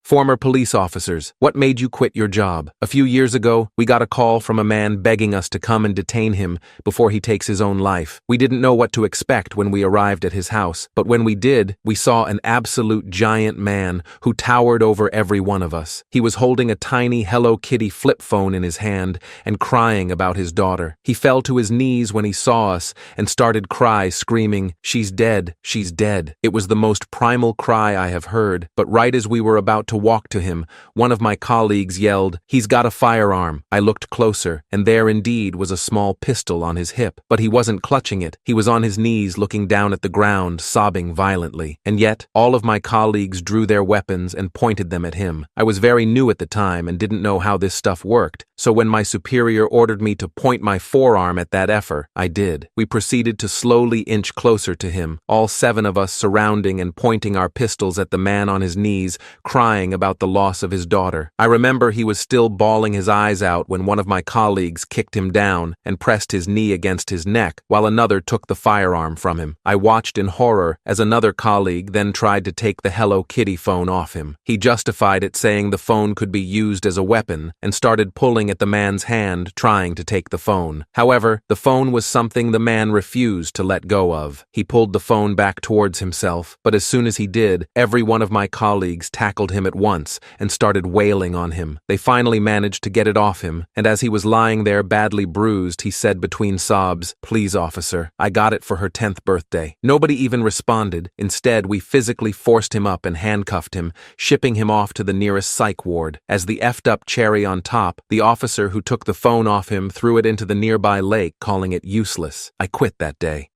Former police officers, what made you quit your job? A few years ago, we got a call from a man begging us to come and detain him before he takes his own life. We didn't know what to expect when we arrived at his house, but when we did, we saw an absolute giant man who towered over every one of us. He was holding a tiny Hello Kitty flip phone in his hand and crying about his daughter. He fell to his knees when he saw us and started crying, screaming, "She's dead, she's dead." It was the most primal cry I have heard, but right as we were about to walk to him, one of my colleagues yelled, "He's got a firearm." I looked closer, and there indeed was a small pistol on his hip, but he wasn't clutching it. He was on his knees looking down at the ground, sobbing violently. And yet, all of my colleagues drew their weapons and pointed them at him. I was very new at the time and didn't know how this stuff worked, so when my superior ordered me to point my forearm at that effer, I did. We proceeded to slowly inch closer to him, all 7 of us surrounding and pointing our pistols at the man on his knees, crying about the loss of his daughter. I remember he was still bawling his eyes out when one of my colleagues kicked him down and pressed his knee against his neck while another took the firearm from him. I watched in horror as another colleague then tried to take the Hello Kitty phone off him. He justified it saying the phone could be used as a weapon and started pulling at the man's hand trying to take the phone. However, the phone was something the man refused to let go of. He pulled the phone back towards himself, but as soon as he did, every one of my colleagues tackled him at once and started wailing on him. They finally managed to get it off him, and as he was lying there badly bruised, he said between sobs, "Please, officer, I got it for her 10th birthday." Nobody even responded. Instead, we physically forced him up and handcuffed him, shipping him off to the nearest psych ward. As the effed up cherry on top, the officer who took the phone off him threw it into the nearby lake, calling it useless. I quit that day.